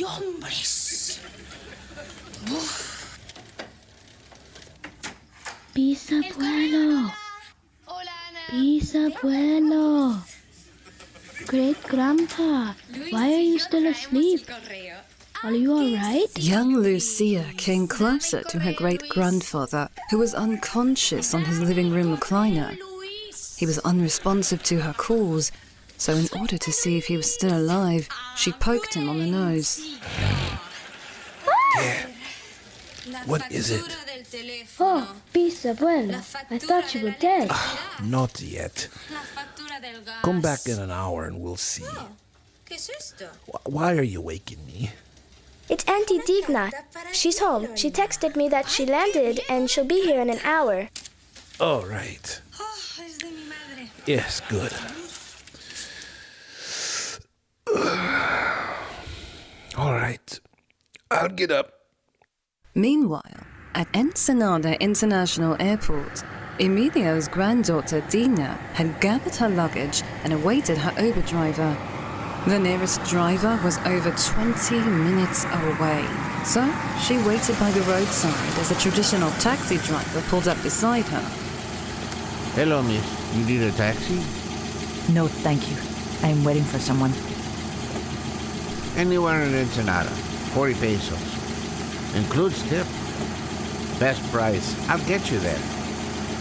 hombres! Bisabuelo! Hola, Ana. Bisabuelo! Great grandpa, why are you still asleep? Are you alright? Young Lucia came closer to her great-grandfather, who was unconscious on his living room recliner. He was unresponsive to her calls, so in order to see if he was still alive, she poked him on the nose. Yeah. What is it? Oh, Bisabuelo, I thought you were dead. Not yet. Come back in an hour and we'll see. Why are you waking me? It's Auntie Digna. She's home. She texted me that she landed and she'll be here in an hour. All right. Yes, good. All right. I'll get up. Meanwhile, at Ensenada International Airport, Emilio's granddaughter Dina had gathered her luggage and awaited her Uber driver. The nearest driver was over 20 minutes away, so she waited by the roadside as a traditional taxi driver pulled up beside her. Hello, miss. You need a taxi? No, thank you. I am waiting for someone. Anywhere in Ensenada. 40 pesos. Includes tip. Best price. I'll get you there.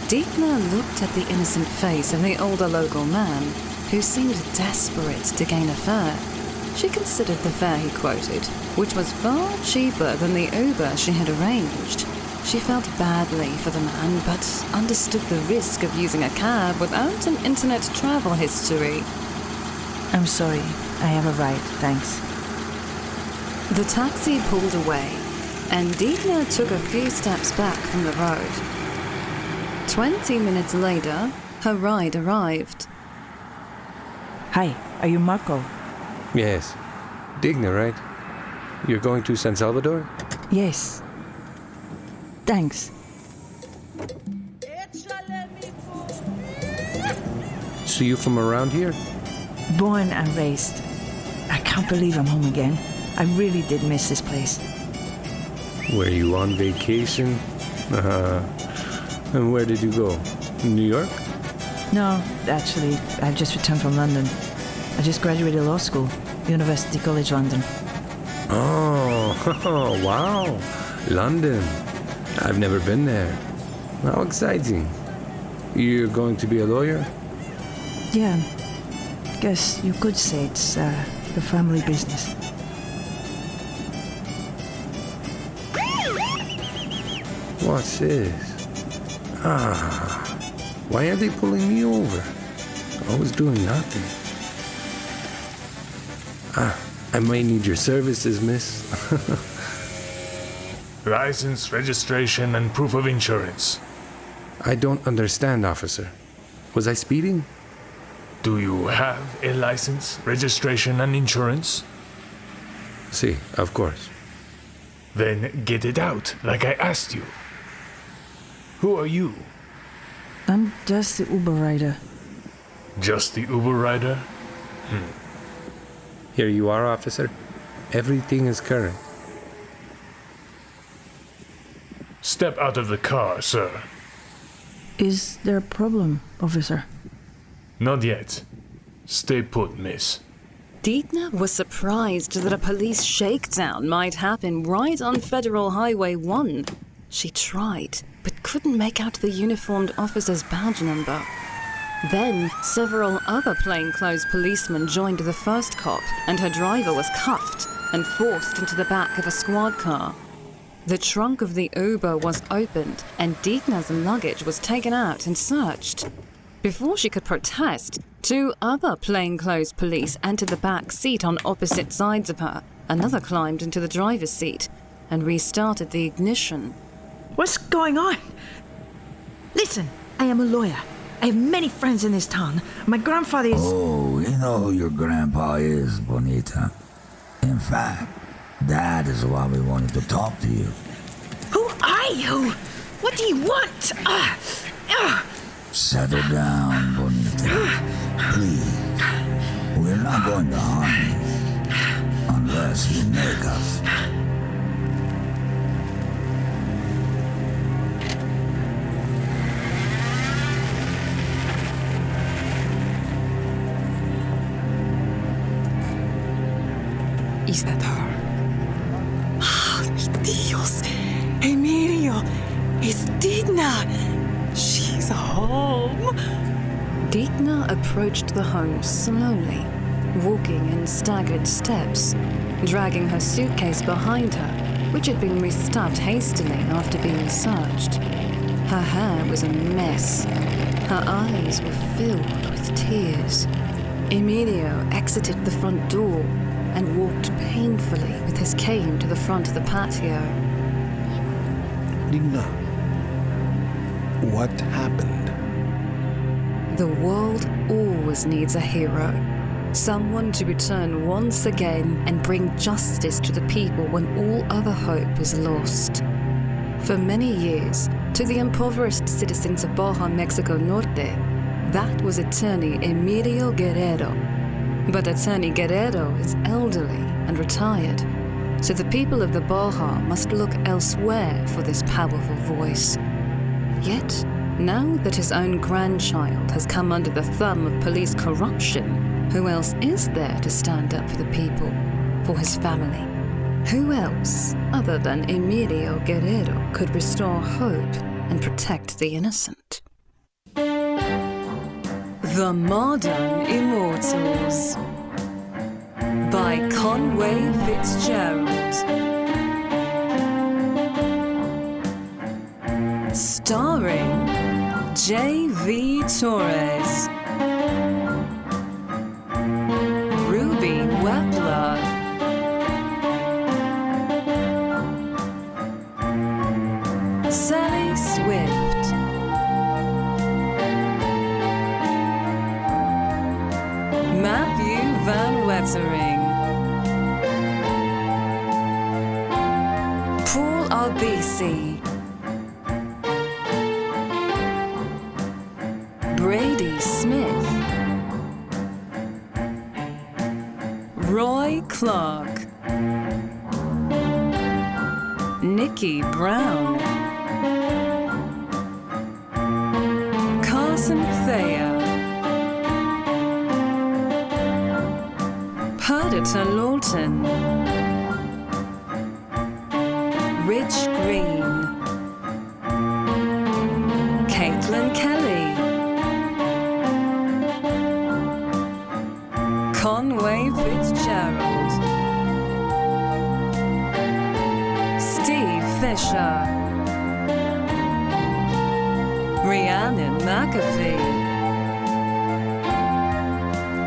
Dina looked at the innocent face of the older local man, who seemed desperate to gain a fare. She considered the fare he quoted, which was far cheaper than the Uber she had arranged. She felt badly for the man, but understood the risk of using a cab without an internet travel history. I'm sorry. I have a ride, thanks. The taxi pulled away, and Dina took a few steps back from the road. 20 minutes later, her ride arrived. Hi, are you Marco? Yes. Digna, right? You're going to San Salvador? Yes. Thanks. So you from around here? Born and raised. I can't believe I'm home again. I really did miss this place. Were you on vacation? And where did you go? New York? No, actually, I've just returned from London. I just graduated law school, University College London. Oh, wow. London. I've never been there. How exciting. You're going to be a lawyer? Yeah, guess you could say it's the family business. What's this? Why are they pulling me over? I was doing nothing. I might need your services, miss. License, registration, and proof of insurance. I don't understand, officer. Was I speeding? Do you have a license, registration, and insurance? Si, of course. Then get it out, like I asked you. Who are you? I'm just the Uber rider. Just the Uber rider? Here you are, officer. Everything is current. Step out of the car, sir. Is there a problem, officer? Not yet. Stay put, miss. Dina was surprised that a police shakedown might happen right on Federal Highway 1. She tried, but couldn't make out the uniformed officer's badge number. Then, several other plainclothes policemen joined the first cop, and her driver was cuffed and forced into the back of a squad car. The trunk of the Uber was opened, and Dina's luggage was taken out and searched. Before she could protest, two other plainclothes police entered the back seat on opposite sides of her. Another climbed into the driver's seat and restarted the ignition. What's going on? Listen, I am a lawyer. I have many friends in this town. My grandfather is... Oh, you know who your grandpa is, Bonita. In fact, that is why we wanted to talk to you. Who are you? What do you want? Settle down, Bonita. Please. We're not going to harm you. Unless does he make us? Is that her? Ah, mi Dios. Emilio, it's Digna. She's home. Digna approached the home slowly, walking in staggered steps, dragging her suitcase behind her, which had been restuffed hastily after being searched. Her hair was a mess. Her eyes were filled with tears. Emilio exited the front door and walked painfully with his cane to the front of the patio. Digna, what happened? The world always needs a hero. Someone to return once again and bring justice to the people when all other hope is lost. For many years, to the impoverished citizens of Baha Norte, that was attorney Emilio Guerrero. But attorney Guerrero is elderly and retired, so the people of the Baja must look elsewhere for this powerful voice. Yet, now that his own grandchild has come under the thumb of police corruption, who else is there to stand up for the people, for his family? Who else, other than Emilio Guerrero, could restore hope and protect the innocent? The Modern Immortals by Conway Fitzgerald. Starring J.V. Torres, Ruby Wepler, Sally Swift, Matthew Van Wettering, Paul Arbisi, Brady Smith, Roy Clark, Nikki Brown, Carson Thayer, Perdita Lawton, Rich Green, Caitlin Kelly, Conway Fitzgerald, Steve Fisher, Rhiannon McAfee,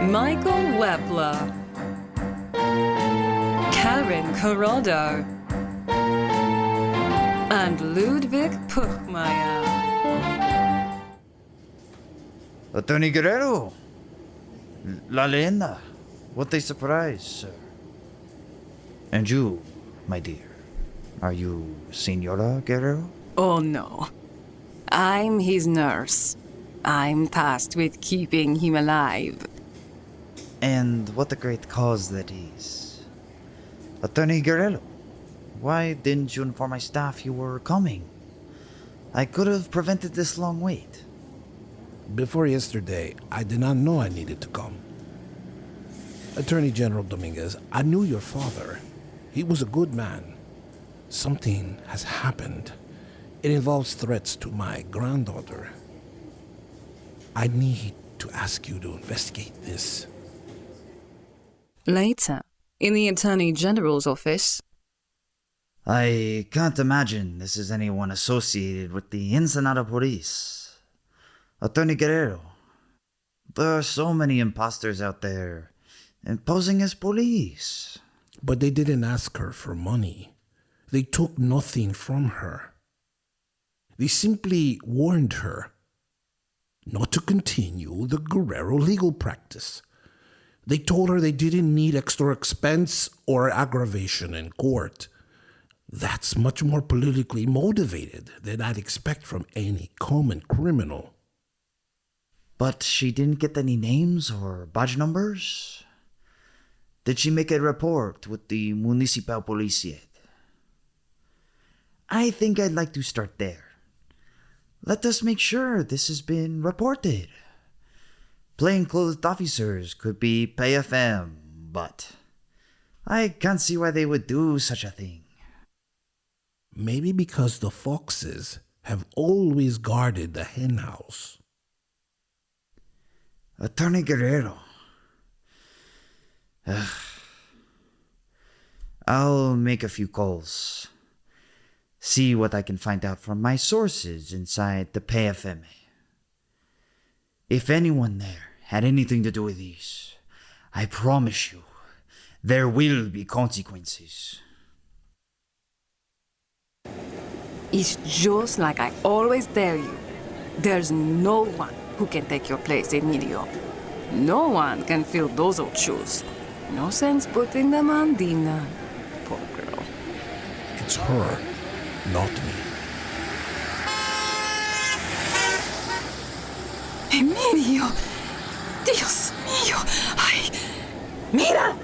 Michael Wepler, Karen Corrado, and Ludwig Puchmeyer. Attorney Guerrero, La Leyenda, what a surprise, sir. And you, my dear, are you Senora Guerrero? Oh no, I'm his nurse. I'm tasked with keeping him alive. And what a great cause that is. Attorney Guerrero, why didn't you inform my staff you were coming? I could have prevented this long wait. Before yesterday, I did not know I needed to come. Attorney General Dominguez, I knew your father. He was a good man. Something has happened. It involves threats to my granddaughter. I need to ask you to investigate this. Later, in the Attorney General's office, I can't imagine this is anyone associated with the Ensenada police. Attorney Guerrero, there are so many imposters out there, and posing as police. But they didn't ask her for money. They took nothing from her. They simply warned her not to continue the Guerrero Legal practice. They told her they didn't need extra expense or aggravation in court. That's much more politically motivated than I'd expect from any common criminal. But she didn't get any names or badge numbers? Did she make a report with the municipal police yet? I think I'd like to start there. Let us make sure this has been reported. Plainclothes officers could be PFM, but I can't see why they would do such a thing. Maybe because the foxes have always guarded the henhouse. Attorney Guerrero. I'll make a few calls. See what I can find out from my sources inside the PFM. If anyone there had anything to do with these, I promise you, there will be consequences. It's just like I always tell you. There's no one who can take your place, Emilio. No one can fill those old shoes. No sense putting them on Dina. Poor girl. It's her, not me. Emilio! Dios mío! Mira!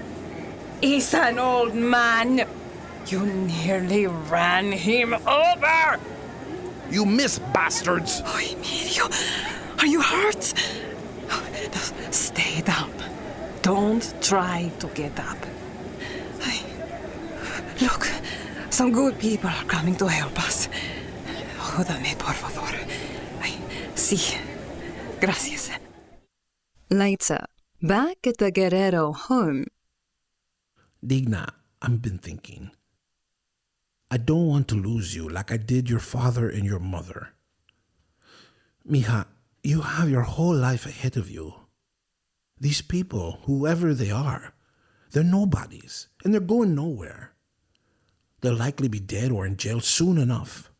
He's an old man! You nearly ran him over! You miss, bastards! Oh, Emilio! Are you hurt? Stay down. Don't try to get up. Look, some good people are coming to help us. Ayúdame, por favor. Sí. Gracias. Later, back at the Guerrero home. Digna, I've been thinking. I don't want to lose you like I did your father and your mother. Mija, you have your whole life ahead of you. These people, whoever they are, they're nobodies, and they're going nowhere. They'll likely be dead or in jail soon enough.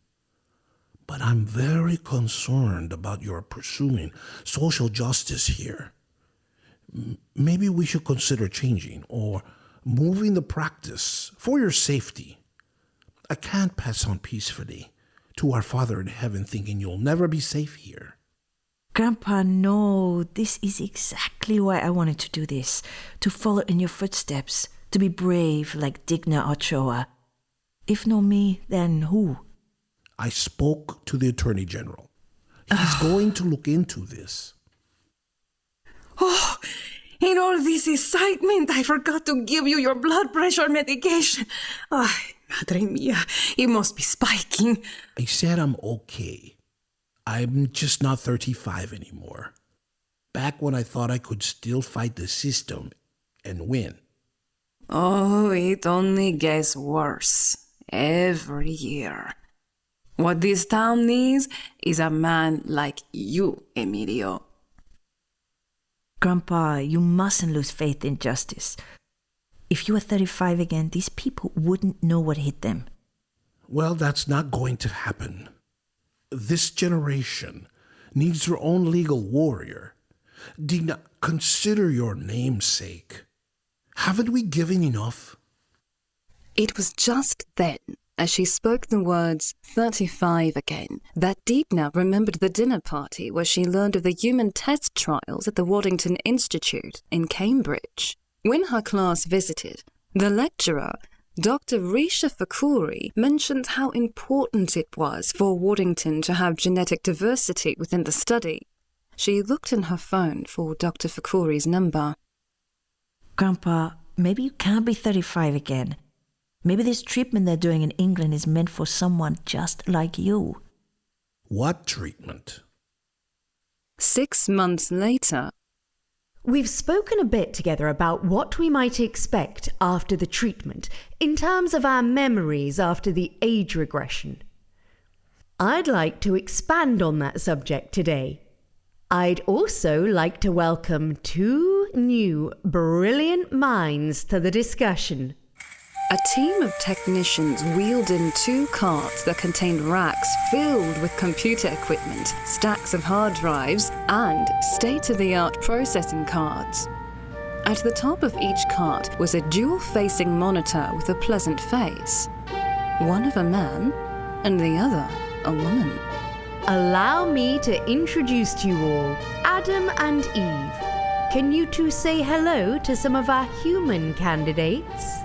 But I'm very concerned about your pursuing social justice here. Maybe we should consider changing or moving the practice for your safety. I can't pass on peacefully to our Father in heaven thinking you'll never be safe here. Grandpa, no, this is exactly why I wanted to do this. To follow in your footsteps, to be brave like Digna Ochoa. If no me, then who? I spoke to the Attorney General. He's going to look into this. Oh, in all this excitement, I forgot to give you your blood pressure medication. Oh, madre mia, it must be spiking. I said I'm okay. I'm just not 35 anymore. Back when I thought I could still fight the system and win. Oh, it only gets worse every year. What this town needs is a man like you, Emilio. Grandpa, you mustn't lose faith in justice. If you were 35 again, these people wouldn't know what hit them. Well, that's not going to happen. This generation needs their own legal warrior. Digna, consider your namesake. Haven't we given enough? It was just then, as she spoke the words 35 again, that Digna remembered the dinner party where she learned of the human test trials at the Waddington Institute in Cambridge. When her class visited, the lecturer, Dr. Risha Fakuri, mentioned how important it was for Waddington to have genetic diversity within the study. She looked in her phone for Dr. Fakuri's number. Grandpa, maybe you can't be 35 again. Maybe this treatment they're doing in England is meant for someone just like you. What treatment? 6 months later. We've spoken a bit together about what we might expect after the treatment in terms of our memories after the age regression. I'd like to expand on that subject today. I'd also like to welcome 2 new brilliant minds to the discussion. A team of technicians wheeled in 2 carts that contained racks filled with computer equipment, stacks of hard drives, and state-of-the-art processing cards. At the top of each cart was a dual-facing monitor with a pleasant face. One of a man, and the other a woman. Allow me to introduce to you all Adam and Eve, can you two say hello to some of our human candidates?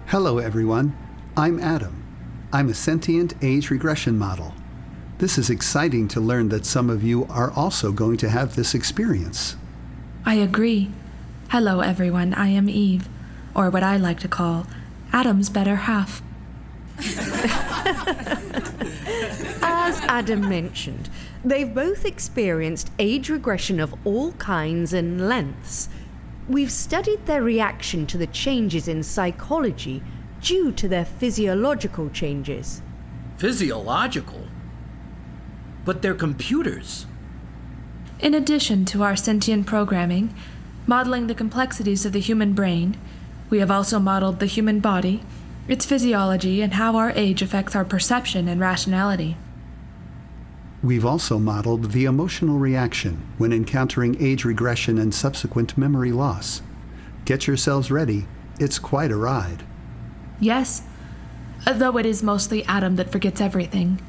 Hello, everyone. I'm Adam. I'm a sentient age regression model. This is exciting to learn that some of you are also going to have this experience. I agree. Hello, everyone. I am Eve, or what I like to call Adam's better half. As Adam mentioned, they've both experienced age regression of all kinds and lengths. We've studied their reaction to the changes in psychology due to their physiological changes. Physiological? But they're computers. In addition to our sentient programming, modeling the complexities of the human brain, we have also modeled the human body, its physiology, and how our age affects our perception and rationality. We've also modeled the emotional reaction when encountering age regression and subsequent memory loss. Get yourselves ready. It's quite a ride. Yes, though it is mostly Adam that forgets everything.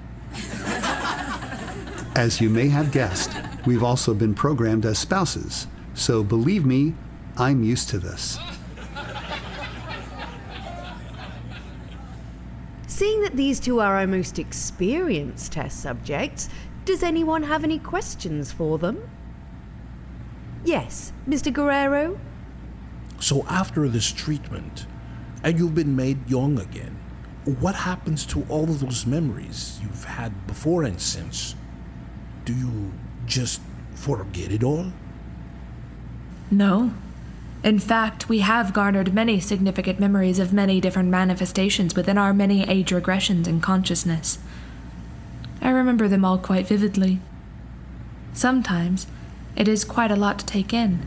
As you may have guessed, we've also been programmed as spouses, so believe me, I'm used to this. Seeing that these two are our most experienced test subjects, does anyone have any questions for them? Yes, Mr. Guerrero? So after this treatment, and you've been made young again, what happens to all of those memories you've had before and since? Do you just forget it all? No. In fact, we have garnered many significant memories of many different manifestations within our many age regressions in consciousness. I remember them all quite vividly. Sometimes it is quite a lot to take in,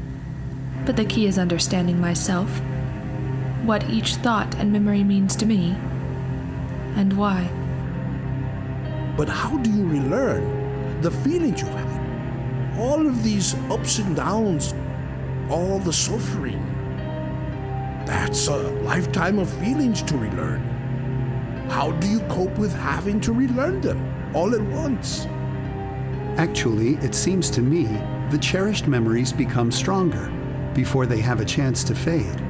but the key is understanding myself, what each thought and memory means to me, and why. But how do you relearn the feelings you had? All of these ups and downs, all the suffering. That's a lifetime of feelings to relearn. How do you cope with having to relearn them all at once? Actually, it seems to me the cherished memories become stronger before they have a chance to fade.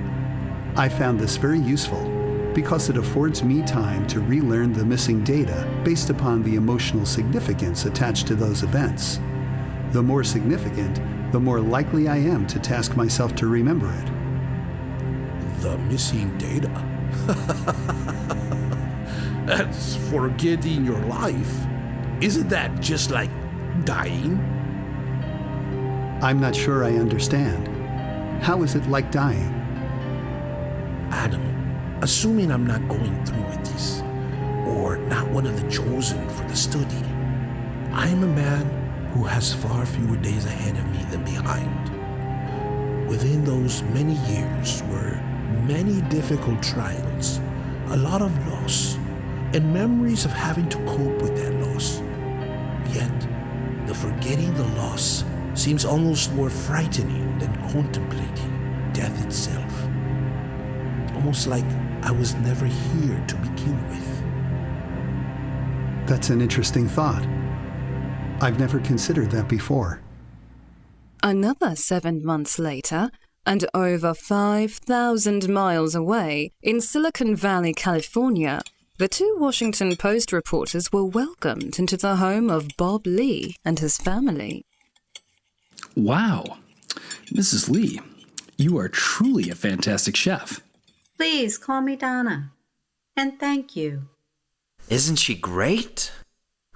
I found this very useful because it affords me time to relearn the missing data based upon the emotional significance attached to those events. The more significant, the more likely I am to task myself to remember it. The missing data? That's forgetting your life. Isn't that just like dying? I'm not sure I understand. How is it like dying? Adam, assuming I'm not going through with this, or not one of the chosen for the study, I am a man who has far fewer days ahead of me than behind. Within those many years were many difficult trials, a lot of loss, and memories of having to cope with that loss. Yet, the forgetting the loss seems almost more frightening than contemplating death itself. Almost like I was never here to begin with. That's an interesting thought. I've never considered that before. Another 7 months later, and over 5,000 miles away, in Silicon Valley, California, the two Washington Post reporters were welcomed into the home of Bob Lee and his family. Wow. Mrs. Lee, you are truly a fantastic chef. Please call me Donna. And thank you. Isn't she great?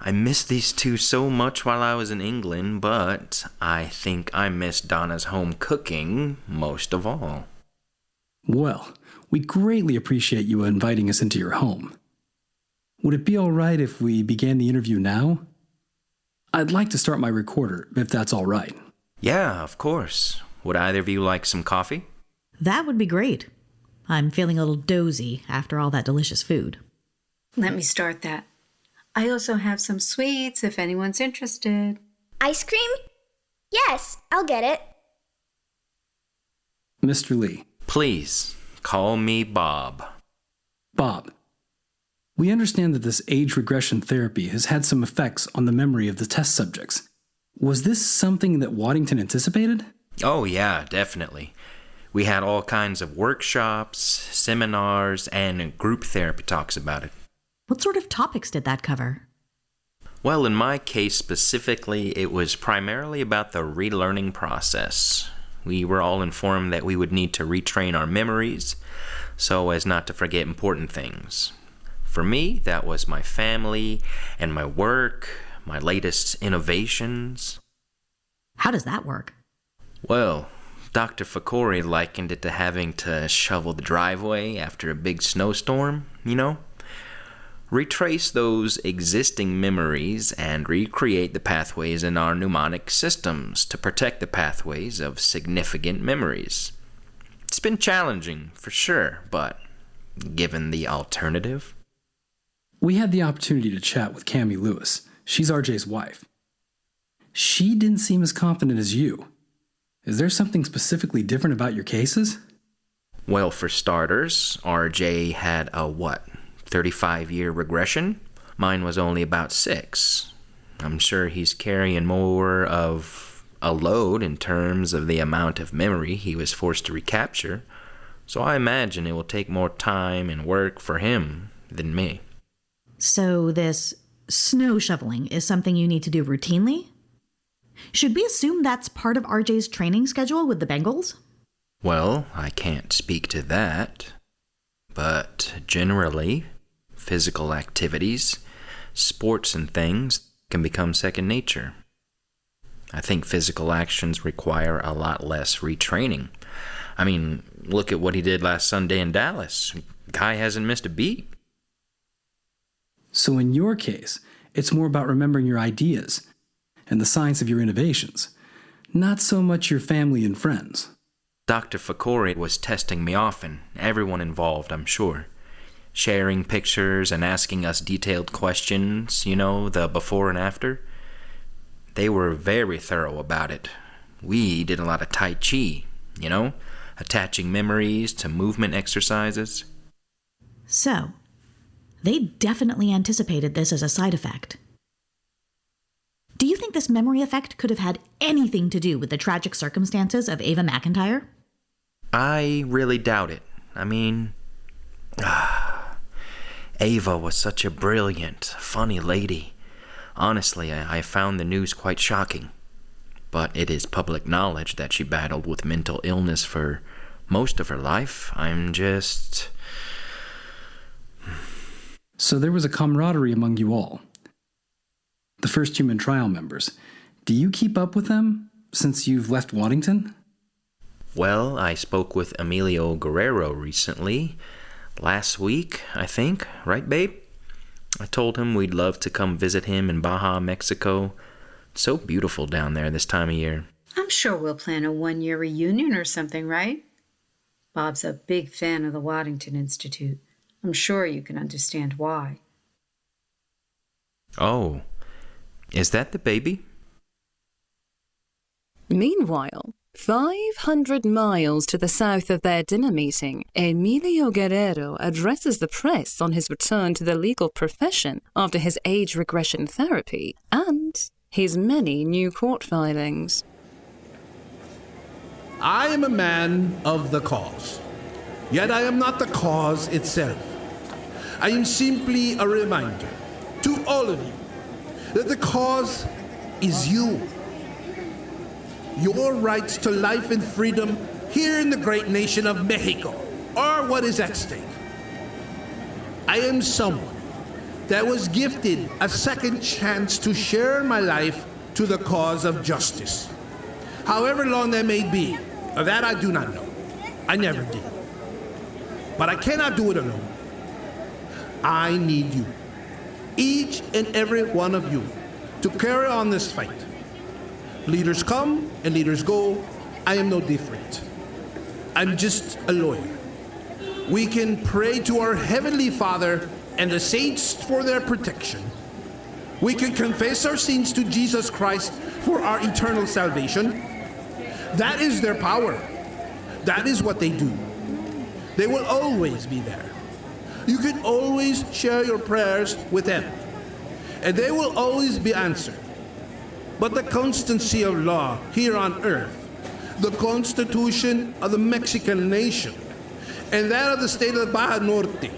I missed these two so much while I was in England, but I think I missed Donna's home cooking most of all. Well, we greatly appreciate you inviting us into your home. Would it be all right if we began the interview now? I'd like to start my recorder, if that's all right. Yeah, of course. Would either of you like some coffee? That would be great. I'm feeling a little dozy after all that delicious food. Let me start that. I also have some sweets if anyone's interested. Ice cream? Yes, I'll get it. Mr. Lee. Please, call me Bob. Bob, we understand that this age regression therapy has had some effects on the memory of the test subjects. Was this something that Waddington anticipated? Oh, yeah, definitely. We had all kinds of workshops, seminars, and group therapy talks about it. What sort of topics did that cover? Well, in my case specifically, it was primarily about the relearning process. We were all informed that we would need to retrain our memories so as not to forget important things. For me, that was my family and my work, my latest innovations. How does that work? Well, Dr. Fakori likened it to having to shovel the driveway after a big snowstorm, you know? Retrace those existing memories and recreate the pathways in our mnemonic systems to protect the pathways of significant memories. It's been challenging, for sure, but given the alternative... We had the opportunity to chat with Cammie Lewis. She's RJ's wife. She didn't seem as confident as you. Is there something specifically different about your cases? Well, for starters, RJ had a 35-year regression? Mine was only about 6. I'm sure he's carrying more of a load in terms of the amount of memory he was forced to recapture, so I imagine it will take more time and work for him than me. So this snow shoveling is something you need to do routinely? Should we assume that's part of RJ's training schedule with the Bengals? Well, I can't speak to that, but generally, physical activities, sports and things can become second nature. I think physical actions require a lot less retraining. I mean, look at what he did last Sunday in Dallas. Guy hasn't missed a beat. So in your case, it's more about remembering your ideas and the science of your innovations, not so much your family and friends. Dr. Fakori was testing me often, everyone involved, I'm sure. Sharing pictures and asking us detailed questions, you know, the before and after. They were very thorough about it. We did a lot of Tai Chi, you know, attaching memories to movement exercises. So, they definitely anticipated this as a side effect. Do you think this memory effect could have had anything to do with the tragic circumstances of Ava McIntyre? I really doubt it. I mean, Ava was such a brilliant, funny lady. Honestly, I found the news quite shocking. But it is public knowledge that she battled with mental illness for most of her life. So there was a camaraderie among you all. The first human trial members. Do you keep up with them since you've left Waddington? Well, I spoke with Emilio Guerrero recently. Last week, I think. Right, babe? I told him we'd love to come visit him in Baja, Mexico. It's so beautiful down there this time of year. I'm sure we'll plan a one-year reunion or something, right? Bob's a big fan of the Waddington Institute. I'm sure you can understand why. Oh, is that the baby? Meanwhile, 500 miles to the south of their dinner meeting, Emilio Guerrero addresses the press on his return to the legal profession after his age regression therapy and his many new court filings. I am a man of the cause, yet I am not the cause itself. I am simply a reminder to all of you that the cause is you. Your rights to life and freedom here in the great nation of Mexico are what is at stake. I am someone that was gifted a second chance to share my life to the cause of justice. However long that may be, that I do not know. I never did. But I cannot do it alone. I need you, each and every one of you, to carry on this fight. Leaders come and leaders go. I am no different. I'm just a lawyer. We can pray to our Heavenly Father and the saints for their protection. We can confess our sins to Jesus Christ for our eternal salvation. That is their power. That is what they do. They will always be there. You can always share your prayers with them, and they will always be answered. But the constancy of law here on earth the Constitution of the Mexican nation and that of the state of Baha Norte.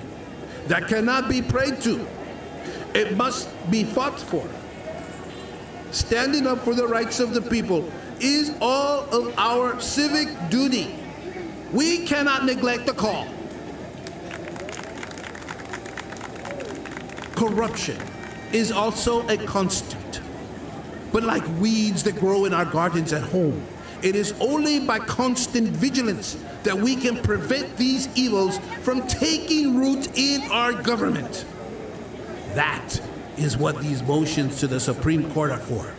That cannot be prayed to. It must be fought for. Standing up for the rights of the people is all of our civic duty. We cannot neglect the call. Corruption is also a constant. But like weeds that grow in our gardens at home, it is only by constant vigilance that we can prevent these evils from taking root in our government. That is what these motions to the Supreme Court are for.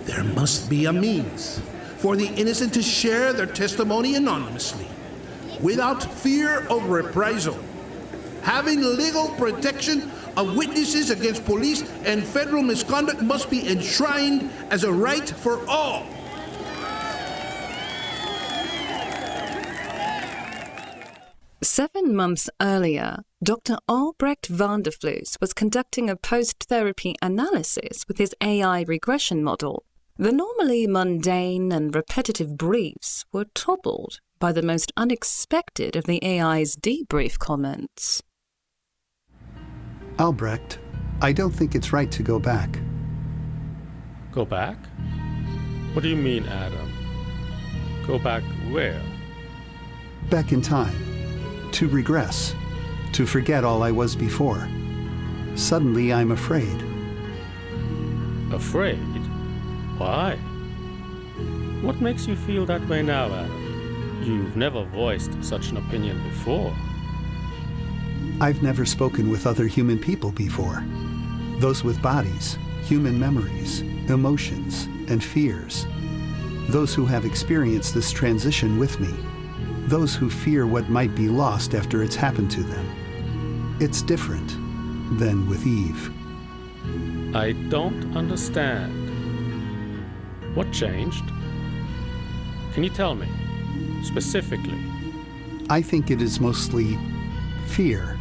There must be a means for the innocent to share their testimony anonymously, without fear of reprisal. Having legal protection of witnesses against police and federal misconduct must be enshrined as a right for all. Seven months earlier, Dr. Albrecht van der Vloes was conducting a post-therapy analysis with his AI regression model. The normally mundane and repetitive briefs were toppled by the most unexpected of the AI's debrief comments. Albrecht, I don't think it's right to go back. Go back? What do you mean, Adam? Go back where? Back in time. To regress. To forget all I was before. Suddenly I'm afraid. Afraid? Why? What makes you feel that way now, Adam? You've never voiced such an opinion before. I've never spoken with other human people before. Those with bodies, human memories, emotions, and fears. Those who have experienced this transition with me. Those who fear what might be lost after it's happened to them. It's different than with Eve. I don't understand. What changed? Can you tell me, specifically? I think it is mostly fear,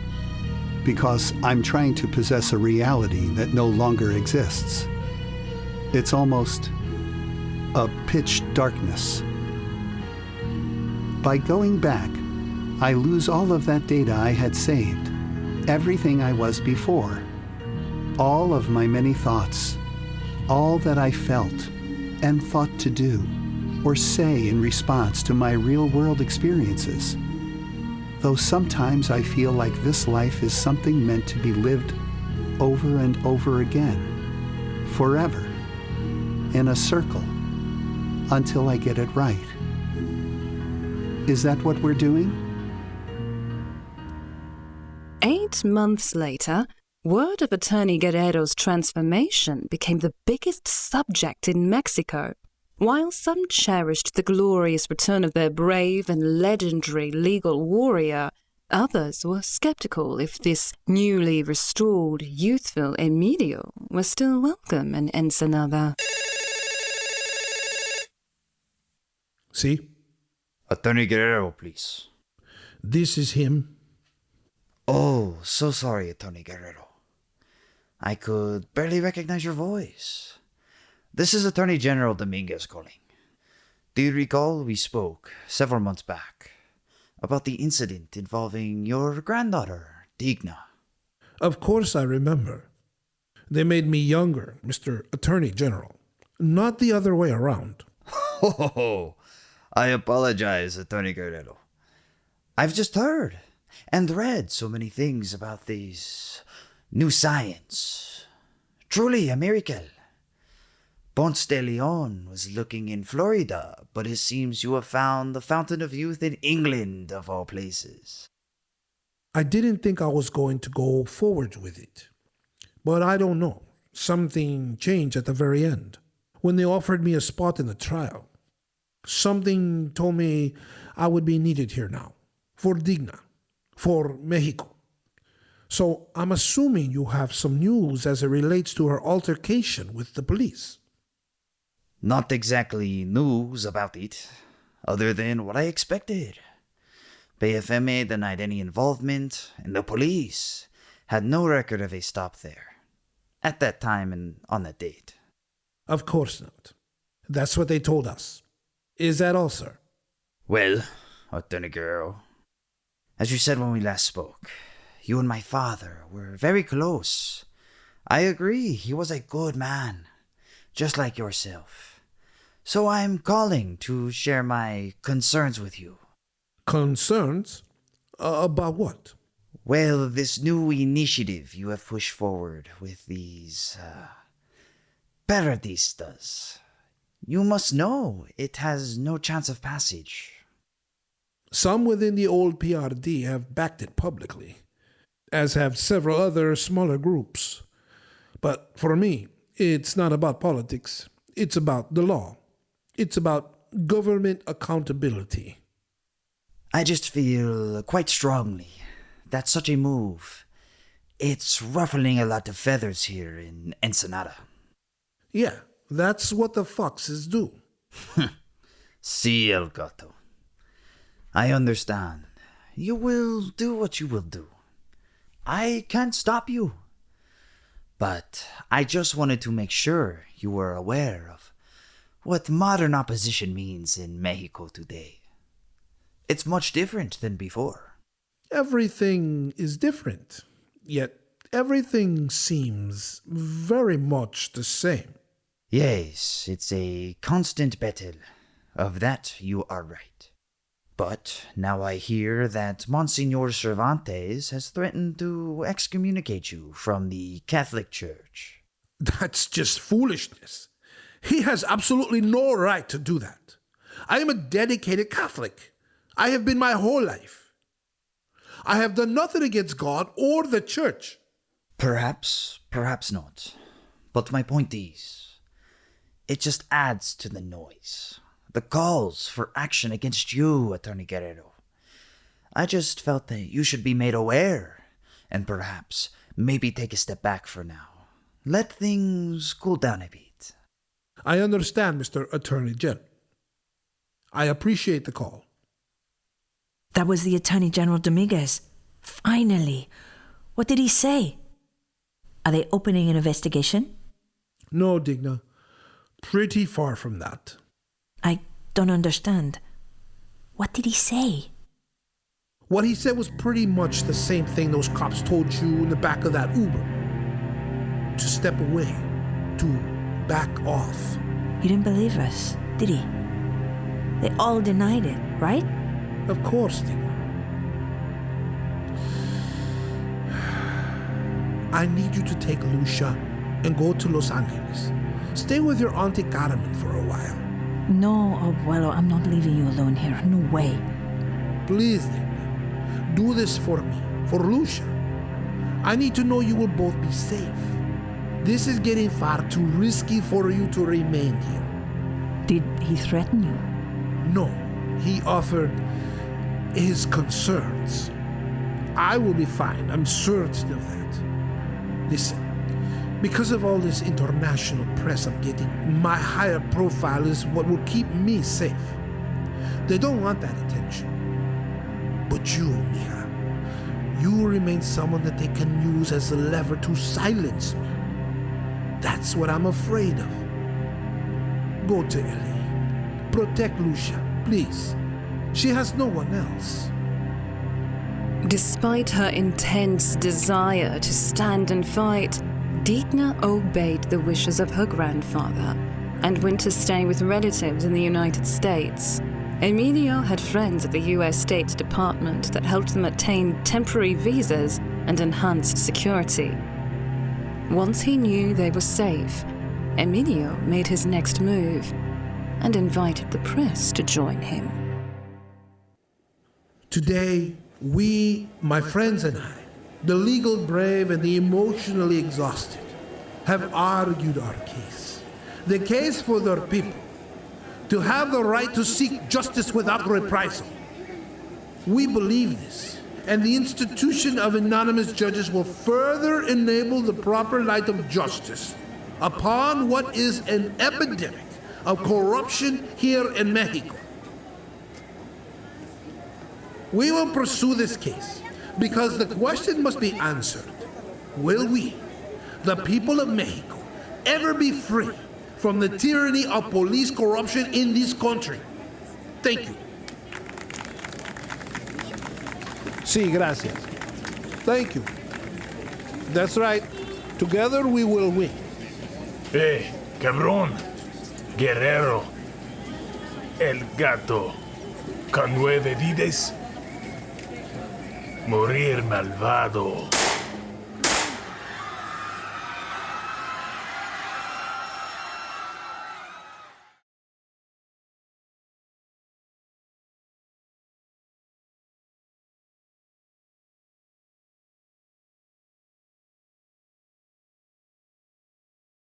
because I'm trying to possess a reality that no longer exists. It's almost a pitch darkness. By going back, I lose all of that data I had saved, everything I was before, all of my many thoughts, all that I felt and thought to do or say in response to my real-world experiences. Though sometimes I feel like this life is something meant to be lived over and over again, forever, in a circle, until I get it right. Is that what we're doing? 8 months later, word of Attorney Guerrero's transformation became the biggest subject in Mexico. While some cherished the glorious return of their brave and legendary legal warrior, others were skeptical if this newly restored, youthful Emilio was still welcome in Ensenada. See? Attorney Guerrero, please. This is him. Oh, so sorry, Attorney Guerrero. I could barely recognize your voice. This is Attorney General Dominguez calling. Do you recall we spoke several months back about the incident involving your granddaughter, Digna? Of course I remember. They made me younger, Mr. Attorney General, not the other way around. Oh, I apologize, Attorney Guerrero. I've just heard and read so many things about this new science. Truly a miracle. Ponce de Leon was looking in Florida, but it seems you have found the fountain of youth in England, of all places. I didn't think I was going to go forward with it. But I don't know. Something changed at the very end, when they offered me a spot in the trial. Something told me I would be needed here now, for Digna, for Mexico. So I'm assuming you have some news as it relates to her altercation with the police. Not exactly news about it, other than what I expected. BFMA denied any involvement, and the police had no record of a stop there, at that time and on that date. Of course not. That's what they told us. Is that all, sir? Well, Attorney Guerrero, as you said when we last spoke, you and my father were very close. I agree, he was a good man, just like yourself. So I'm calling to share my concerns with you. Concerns? About what? Well, this new initiative you have pushed forward with these, periodistas. You must know it has no chance of passage. Some within the old PRD have backed it publicly, as have several other smaller groups. But for me, it's not about politics. It's about the law. It's about government accountability. I just feel quite strongly that such a move, it's ruffling a lot of feathers here in Ensenada. Yeah, that's what the foxes do. Si, El Gato. I understand. You will do what you will do. I can't stop you. But I just wanted to make sure you were aware of what modern opposition means in Mexico today. It's much different than before. Everything is different, yet everything seems very much the same. Yes, it's a constant battle. Of that you are right. But now I hear that Monsignor Cervantes has threatened to excommunicate you from the Catholic Church. That's just foolishness. He has absolutely no right to do that. I am a dedicated Catholic. I have been my whole life. I have done nothing against God or the Church. Perhaps not. But my point is, it just adds to the noise. The calls for action against you, Attorney Guerrero. I just felt that you should be made aware, and perhaps maybe take a step back for now. Let things cool down a bit. I understand, Mr. Attorney General. I appreciate the call. That was the Attorney General Dominguez. Finally. What did he say? Are they opening an investigation? No, Digna. Pretty far from that. I don't understand. What did he say? What he said was pretty much the same thing those cops told you in the back of that Uber. To step away. To back off. He didn't believe us, did he? They all denied it, right? Of course, Digna. I need you to take Lucia and go to Los Angeles. Stay with your Auntie Carmen for a while. No, Abuelo, I'm not leaving you alone here. No way. Please, Digna, do this for me, for Lucia. I need to know you will both be safe. This is getting far too risky for you to remain here. Did he threaten you? No, he offered his concerns. I will be fine, I'm certain of that. Listen, because of all this international press I'm getting, my higher profile is what will keep me safe. They don't want that attention. But you, Mija, you remain someone that they can use as a lever to silence me. That's what I'm afraid of. Go to LA. Protect Lucia, please. She has no one else. Despite her intense desire to stand and fight, Digna obeyed the wishes of her grandfather and went to stay with relatives in the United States. Emilio had friends at the U.S. State Department that helped them obtain temporary visas and enhanced security. Once he knew they were safe, Emilio made his next move and invited the press to join him. Today, we, my friends and I, the legal brave and the emotionally exhausted, have argued our case. The case for their people, to have the right to seek justice without reprisal. We believe this, and the institution of anonymous judges will further enable the proper light of justice upon what is an epidemic of corruption here in Mexico. We will pursue this case because the question must be answered. Will we, the people of Mexico, ever be free from the tyranny of police corruption in this country? Thank you. Sí, gracias. Thank you. That's right. Together we will win. Cabrón. Guerrero. El Gato. Con 9 vidas. Morir malvado.